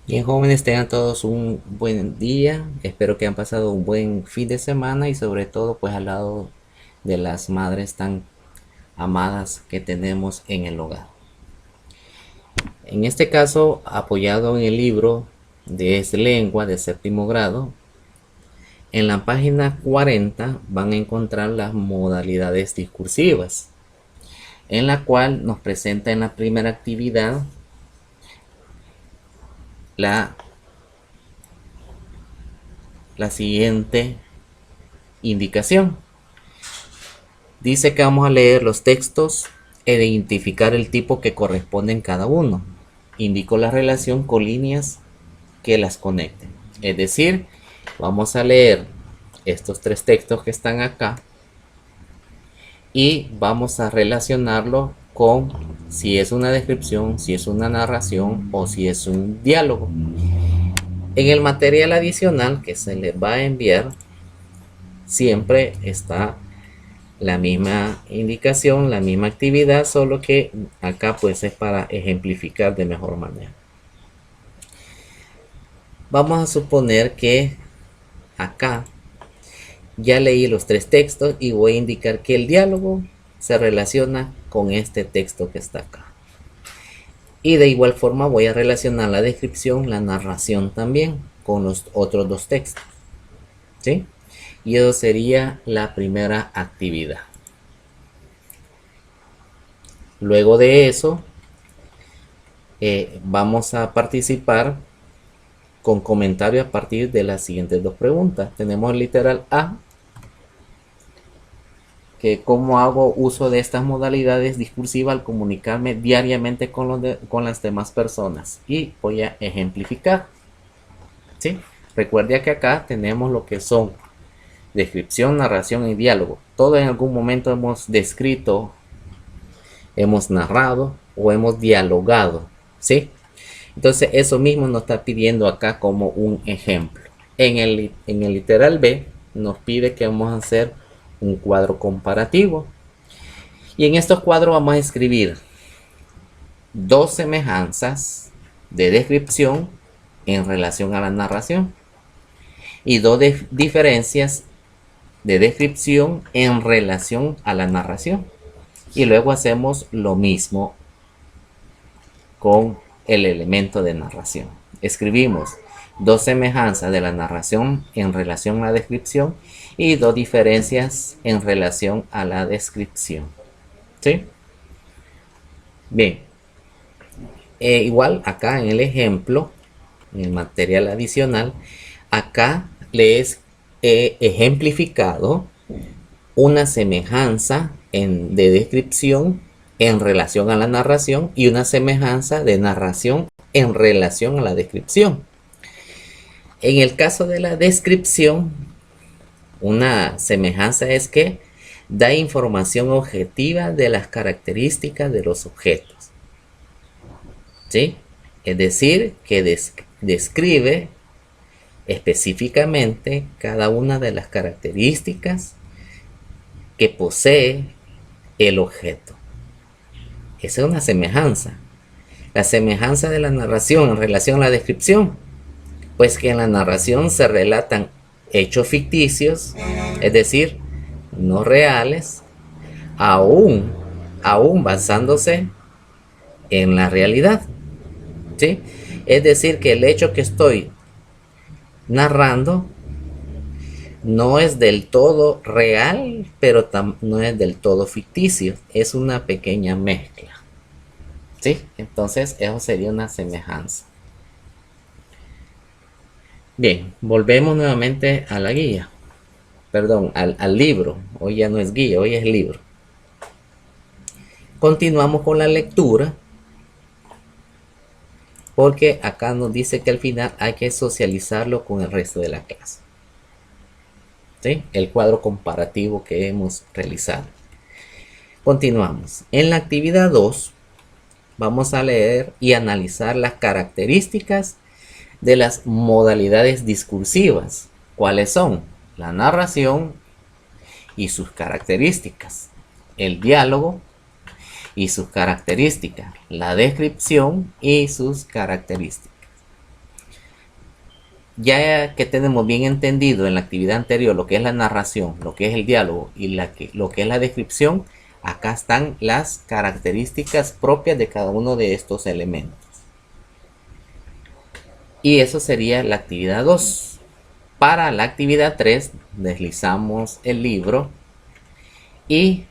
Bien, jóvenes, tengan todos un buen día. Espero que hayan pasado un buen fin de semana y sobre todo pues al lado de las madres tan amadas que tenemos en el hogar. En este caso, apoyado en el libro de Es Lengua de séptimo grado, en la página 40 van a encontrar las modalidades discursivas, en la cual nos presenta en la primera actividad la, la siguiente indicación. Dice que vamos a leer los textos e identificar el tipo que corresponde en cada uno. Indico la relación con líneas que las conecten. Es decir, vamos a leer estos tres textos que están acá y vamos a relacionarlo con si es una descripción, si es una narración o si es un diálogo. En el material adicional que se les va a enviar siempre está la misma indicación, la misma actividad, solo que acá pues es para ejemplificar de mejor manera. Vamos a suponer que acá ya leí los tres textos y voy a indicar que el diálogo se relaciona con este texto que está acá. Y de igual forma voy a relacionar la descripción, la narración también con los otros dos textos. ¿Sí? Y eso sería la primera actividad. Luego de eso, vamos a participar con comentario a partir de las siguientes dos preguntas. Tenemos el literal A, que cómo hago uso de estas modalidades discursivas al comunicarme diariamente con las demás personas. Y voy a ejemplificar. ¿Sí? Recuerda que acá tenemos lo que son descripción, narración y diálogo. Todo en algún momento hemos descrito, hemos narrado o hemos dialogado. ¿Sí? Entonces eso mismo nos está pidiendo acá como un ejemplo. En el literal B nos pide que vamos a hacer un cuadro comparativo. Y en estos cuadros vamos a escribir dos semejanzas de descripción en relación a la narración y dos diferencias de descripción en relación a la narración. Y luego hacemos lo mismo con el elemento de narración. Escribimos dos semejanzas de la narración en relación a la descripción y dos diferencias en relación a la descripción. ¿Sí? Bien. Igual acá en el ejemplo, en el material adicional, acá les he ejemplificado una semejanza de descripción en relación a la narración y una semejanza de narración en relación a la descripción. En el caso de la descripción, una semejanza es que da información objetiva de las características de los objetos. ¿Sí? Es decir, que describe específicamente cada una de las características que posee el objeto. Esa es una semejanza. La semejanza de la narración en relación a la descripción, pues que en la narración se relatan hechos ficticios, es decir, no reales, aún, aún basándose en la realidad. ¿Sí? Es decir, que el hecho que estoy narrando no es del todo real, pero no es del todo ficticio, es una pequeña mezcla. ¿Sí? Entonces eso sería una semejanza. Bien, volvemos nuevamente a la guía. Perdón, al libro. Hoy ya no es guía, hoy es libro. Continuamos con la lectura, porque acá nos dice que al final hay que socializarlo con el resto de la clase. ¿Sí? El cuadro comparativo que hemos realizado. Continuamos. En la actividad 2 vamos a leer y analizar las características de las modalidades discursivas. ¿Cuáles son? La narración y sus características, el diálogo y sus características, la descripción y sus características. Ya que tenemos bien entendido en la actividad anterior lo que es la narración, lo que es el diálogo y lo que es la descripción, acá están las características propias de cada uno de estos elementos. Y eso sería la actividad 2. Para la actividad 3 deslizamos el libro y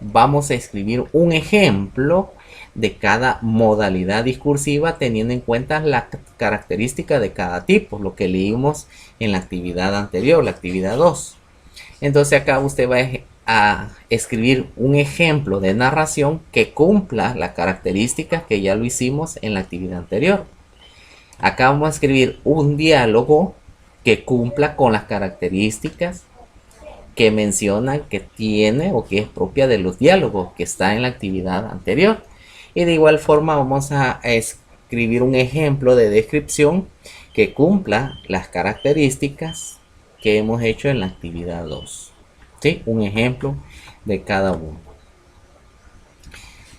vamos a escribir un ejemplo de cada modalidad discursiva teniendo en cuenta la característica de cada tipo, lo que leímos en la actividad anterior, la actividad 2. Entonces acá usted va a escribir un ejemplo de narración que cumpla las características que ya lo hicimos en la actividad anterior. Acá vamos a escribir un diálogo que cumpla con las características que mencionan que tiene o que es propia de los diálogos que está en la actividad anterior. Y de igual forma vamos a escribir un ejemplo de descripción que cumpla las características que hemos hecho en la actividad 2. ¿Sí? Un ejemplo de cada uno.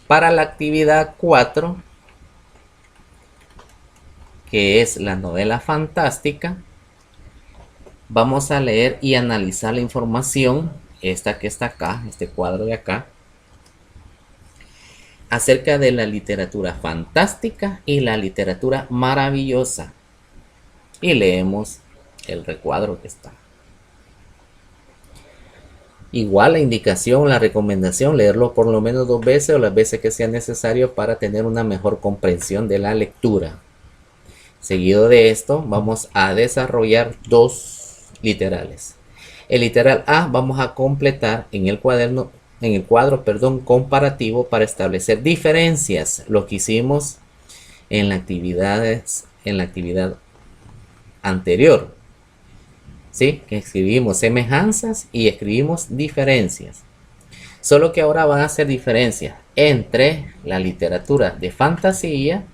Para la actividad 4, que es la novela fantástica, vamos a leer y analizar la información, esta que está acá, este cuadro de acá, acerca de la literatura fantástica y la literatura maravillosa. Y leemos el recuadro que está. Igual la indicación, la recomendación, leerlo por lo menos 2 veces o las veces que sea necesario para tener una mejor comprensión de la lectura. Seguido de esto, vamos a desarrollar 2 literales. El literal A vamos a completar en el cuadro comparativo para establecer diferencias, lo que hicimos en la actividad anterior. ¿Sí? Que escribimos semejanzas y escribimos diferencias. Solo que ahora van a ser diferencias entre la literatura de fantasía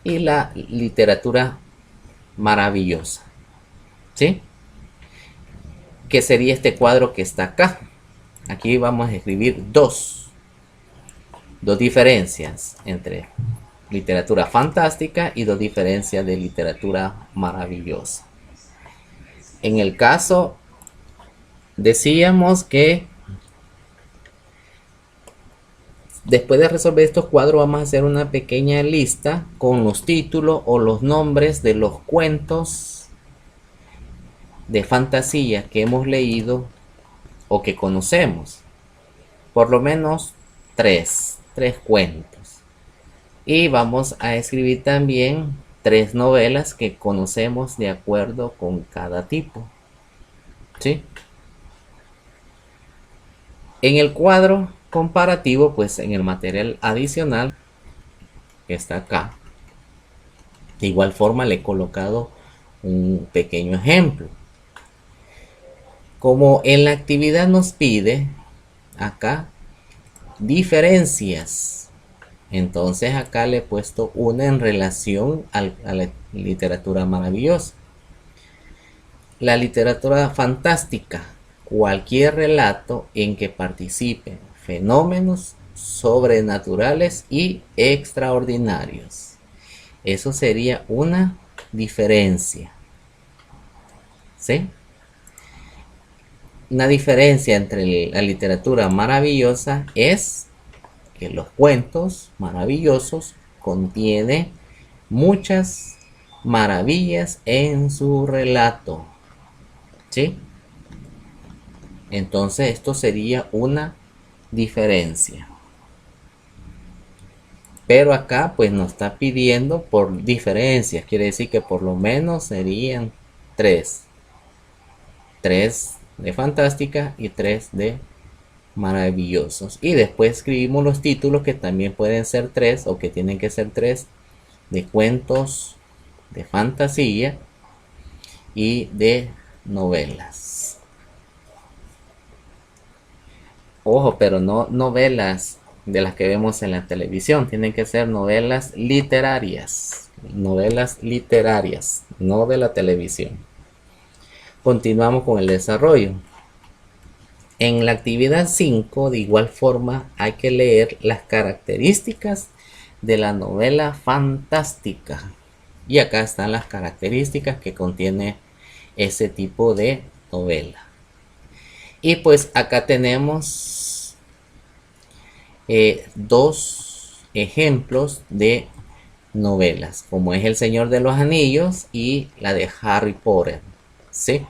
y la literatura maravillosa. ¿Sí? Que sería este cuadro que está acá. Aquí vamos a escribir dos diferencias entre literatura fantástica y 2 diferencias de literatura maravillosa. En el caso, decíamos que después de resolver estos cuadros vamos a hacer una pequeña lista con los títulos o los nombres de los cuentos de fantasía que hemos leído o que conocemos. Por lo menos 3 cuentos. Y vamos a escribir también 3 novelas que conocemos de acuerdo con cada tipo. ¿Sí? En el cuadro comparativo, pues en el material adicional que está acá, de igual forma le he colocado un pequeño ejemplo. Como en la actividad nos pide acá diferencias, entonces acá le he puesto una en relación a la literatura maravillosa. La literatura fantástica, cualquier relato en que participen fenómenos sobrenaturales y extraordinarios. Eso sería una diferencia. ¿Sí? Una diferencia entre la literatura maravillosa es que los cuentos maravillosos contienen muchas maravillas en su relato. ¿Sí? Entonces esto sería una diferencia. Pero acá pues nos está pidiendo por diferencias. Quiere decir que por lo menos serían 3. 3 de fantástica y 3 de maravillosos. Y después escribimos los títulos que también pueden ser 3 o que tienen que ser 3 de cuentos de fantasía y de novelas. Ojo, pero no novelas de las que vemos en la televisión. Tienen que ser novelas literarias. Novelas literarias, no de la televisión. Continuamos con el desarrollo. En la actividad 5, de igual forma, hay que leer las características de la novela fantástica. Y acá están las características que contiene ese tipo de novela. Y pues acá tenemos dos ejemplos de novelas, como es El Señor de los Anillos y la de Harry Potter. ¿Sí?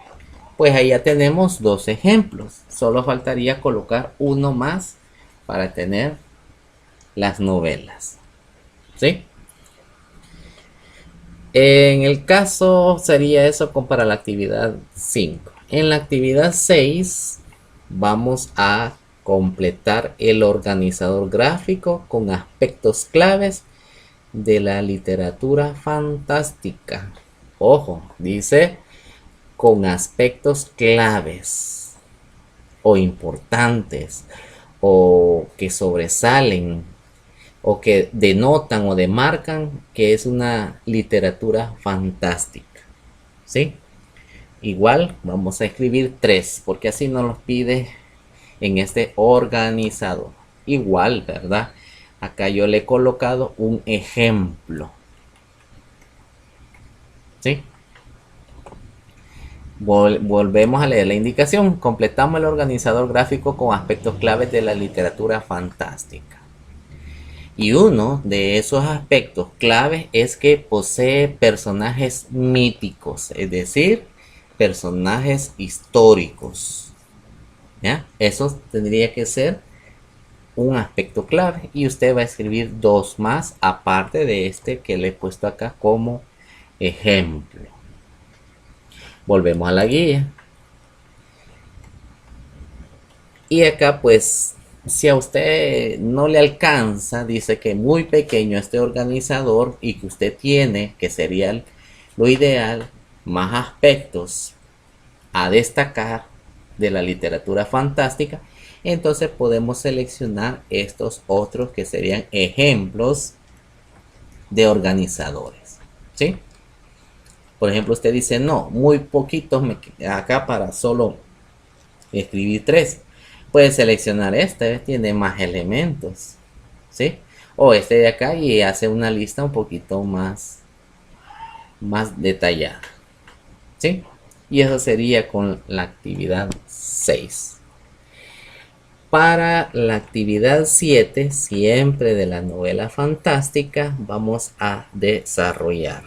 Pues ahí ya tenemos dos ejemplos. Solo faltaría colocar uno más para tener las novelas. ¿Sí? En el caso sería eso para la actividad 5. En la actividad 6 vamos a completar el organizador gráfico con aspectos claves de la literatura fantástica. Ojo, dice con aspectos claves o importantes o que sobresalen o que denotan o demarcan que es una literatura fantástica. ¿Sí? Igual vamos a escribir 3 porque así nos los pide en este organizador. Igual, ¿verdad? Acá yo le he colocado un ejemplo. ¿Sí? Volvemos a leer la indicación. Completamos el organizador gráfico con aspectos claves de la literatura fantástica. Y uno de esos aspectos claves es que posee personajes míticos, es decir, personajes históricos. ¿Ya? Eso tendría que ser un aspecto clave y usted va a escribir dos más aparte de este que le he puesto acá como ejemplo. Volvemos a la guía. Y acá pues si a usted no le alcanza, dice que muy pequeño este organizador y que usted tiene, que sería lo ideal, más aspectos a destacar de la literatura fantástica, entonces podemos seleccionar estos otros que serían ejemplos de organizadores. ¿Sí? Por ejemplo, usted dice, no, muy poquitos acá para solo escribir 3. Puede seleccionar este, tiene más elementos. ¿Sí? O este de acá y hace una lista un poquito más detallada. ¿Sí? Y eso sería con la actividad 6. Para la actividad 7, siempre de la novela fantástica, vamos a desarrollar.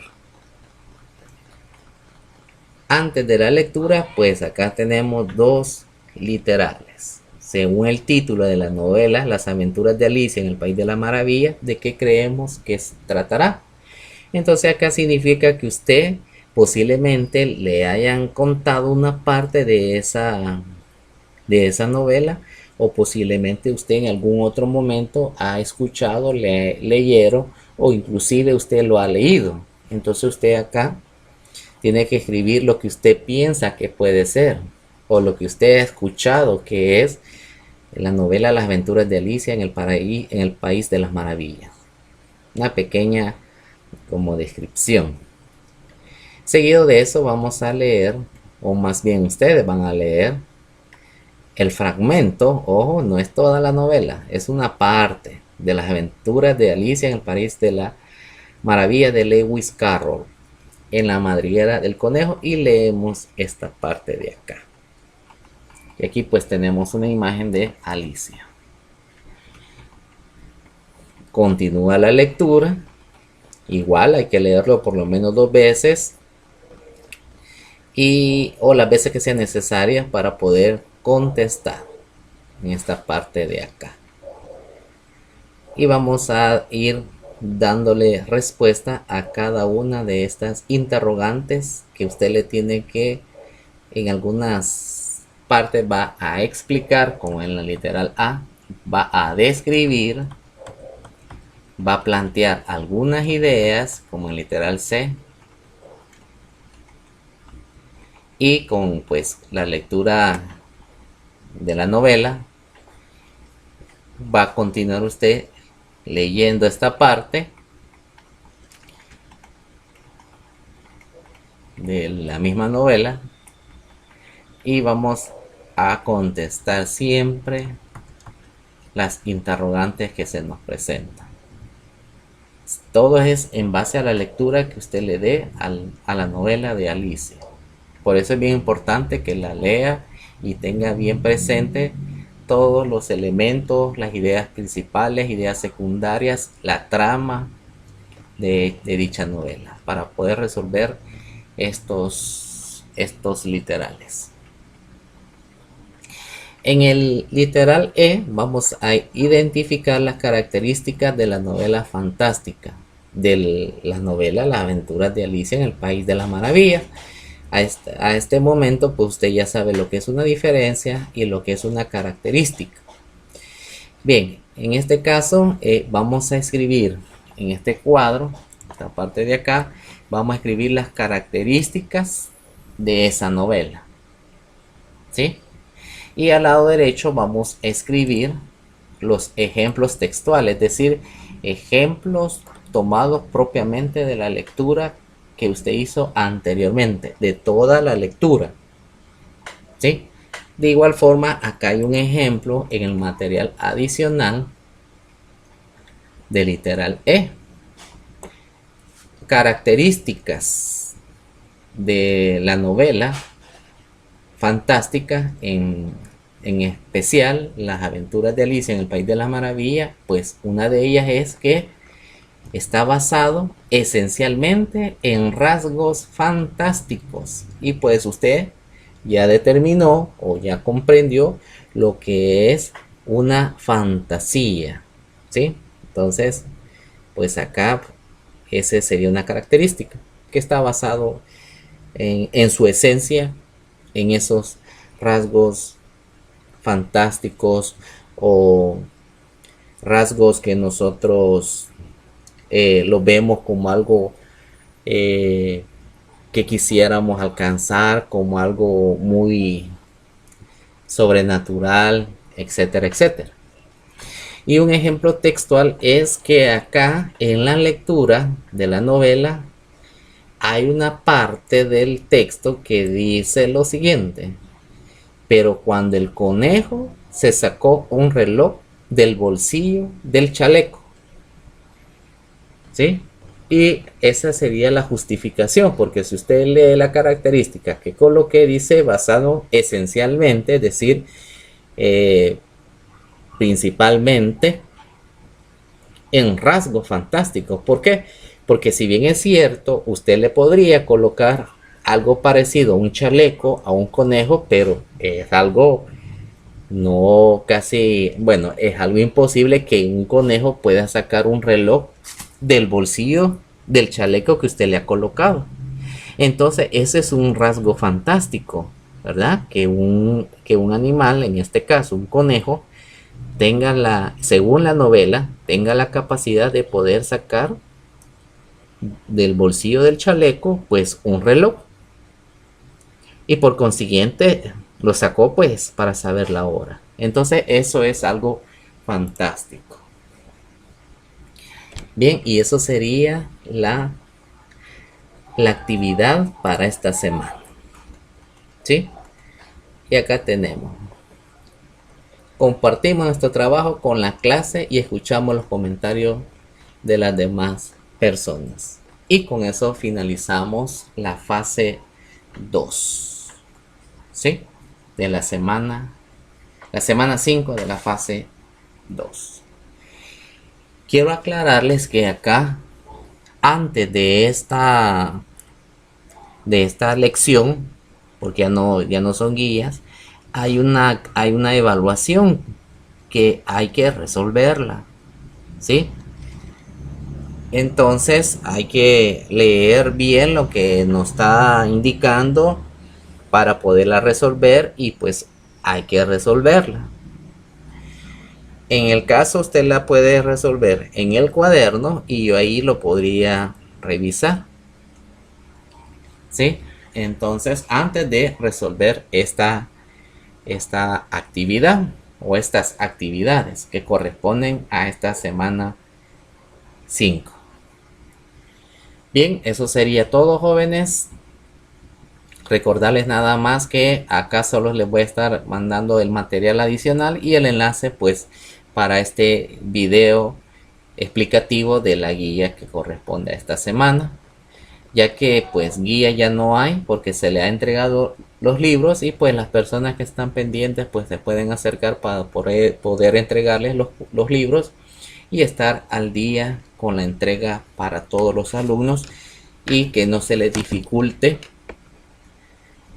Antes de la lectura, pues acá tenemos dos literales. Según el título de la novela, Las aventuras de Alicia en el País de la Maravilla, ¿de qué creemos que tratará? Entonces acá significa que usted posiblemente le hayan contado una parte de esa novela o posiblemente usted en algún otro momento ha escuchado, leyeron o inclusive usted lo ha leído. Entonces usted acá tiene que escribir lo que usted piensa que puede ser o lo que usted ha escuchado que es la novela Las aventuras de Alicia en el País de las Maravillas. Una pequeña como descripción. Seguido de eso vamos a leer, o más bien ustedes van a leer el fragmento. Ojo, no es toda la novela, es una parte de las aventuras de Alicia en el País de la Maravilla de Lewis Carroll en la madriguera del conejo y leemos esta parte de acá. Y aquí pues tenemos una imagen de Alicia. Continúa la lectura. Igual hay que leerlo por lo menos 2 veces o las veces que sea necesaria para poder contestar en esta parte de acá. Y vamos a ir dándole respuesta a cada una de estas interrogantes que usted le tiene que en algunas partes va a explicar, como en la literal A, va a describir, va a plantear algunas ideas, como en literal C, y con pues la lectura de la novela va a continuar usted leyendo esta parte de la misma novela y vamos a contestar siempre las interrogantes que se nos presentan. Todo es en base a la lectura que usted le dé a la novela de Alicia. Por eso es bien importante que la lea y tenga bien presente todos los elementos, las ideas principales, ideas secundarias, la trama de dicha novela para poder resolver estos literales. En el literal E vamos a identificar las características de la novela fantástica, de la novela Las aventuras de Alicia en el País de las Maravillas. A este momento pues usted ya sabe lo que es una diferencia y lo que es una característica. Bien, en este caso vamos a escribir en este cuadro, esta parte de acá, vamos a escribir las características de esa novela, ¿sí? Y al lado derecho vamos a escribir los ejemplos textuales, es decir, ejemplos tomados propiamente de la lectura que usted hizo anteriormente, de toda la lectura, ¿sí? De igual forma, acá hay un ejemplo en el material adicional de literal E. Características de la novela fantástica, en especial Las aventuras de Alicia en el País de las Maravillas, pues una de ellas es que está basado esencialmente en rasgos fantásticos. Y pues usted ya determinó o ya comprendió lo que es una fantasía, ¿sí? Entonces, pues acá esa sería una característica que está basado en su esencia en esos rasgos fantásticos o rasgos que nosotros lo vemos como algo que quisiéramos alcanzar, como algo muy sobrenatural, etcétera, etcétera. Y un ejemplo textual es que acá en la lectura de la novela hay una parte del texto que dice lo siguiente: pero cuando el conejo se sacó un reloj del bolsillo del chaleco, ¿sí? Y esa sería la justificación, porque si usted lee la característica que coloqué, dice basado esencialmente, es decir, principalmente en rasgos fantásticos. ¿Por qué? Porque si bien es cierto, usted le podría colocar algo parecido a un chaleco a un conejo, pero es algo no casi, bueno, es algo imposible que un conejo pueda sacar un reloj del bolsillo del chaleco que usted le ha colocado. Entonces ese es un rasgo fantástico, ¿verdad? Que un animal, en este caso un conejo, tenga según la novela, tenga la capacidad de poder sacar del bolsillo del chaleco pues un reloj, y por consiguiente lo sacó pues para saber la hora. Entonces eso es algo fantástico. Bien, y eso sería la actividad para esta semana, ¿sí? Y acá tenemos, compartimos nuestro trabajo con la clase y escuchamos los comentarios de las demás personas. Y con eso finalizamos la fase 2, ¿sí? De la semana 5 de la fase 2. Quiero aclararles que acá, antes de esta lección, porque ya no son guías, hay una evaluación que hay que resolverla, ¿sí? Entonces hay que leer bien lo que nos está indicando para poderla resolver, y pues hay que resolverla. En el caso usted la puede resolver en el cuaderno y yo ahí lo podría revisar, ¿sí? Entonces, antes de resolver esta actividad o estas actividades que corresponden a esta semana 5. Bien, eso sería todo, jóvenes. Recordarles nada más que acá solo les voy a estar mandando el material adicional y el enlace pues para este video explicativo de la guía que corresponde a esta semana. ya que pues guía ya no hay porque se le ha entregado los libros y pues las personas que están pendientes pues se pueden acercar para poder entregarles los libros y estar al día con la entrega para todos los alumnos y que no se les dificulte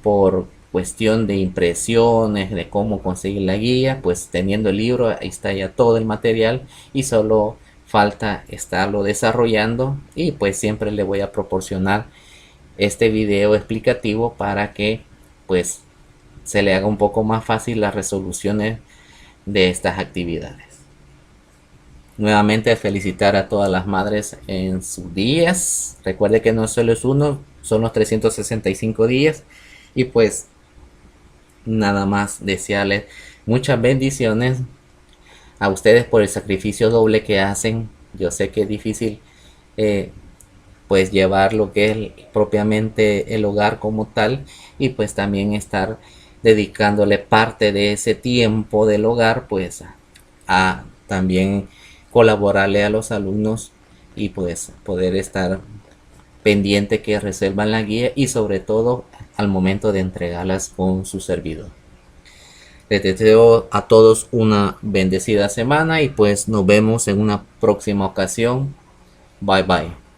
por cuestión de impresiones, de cómo conseguir la guía, pues teniendo el libro ahí está ya todo el material y solo falta estarlo desarrollando y pues siempre le voy a proporcionar este video explicativo para que pues se le haga un poco más fácil las resoluciones de estas actividades. Nuevamente felicitar a todas las madres en sus días. Recuerde que no solo es uno, son los 365 días y pues nada más desearles muchas bendiciones a ustedes por el sacrificio doble que hacen. Yo sé que es difícil pues llevar lo que es propiamente el hogar como tal y pues también estar dedicándole parte de ese tiempo del hogar pues a también colaborarle a los alumnos y pues poder estar pendiente que reservan la guía y sobre todo al momento de entregarlas con su servidor. Les deseo a todos una bendecida semana y pues nos vemos en una próxima ocasión. Bye bye.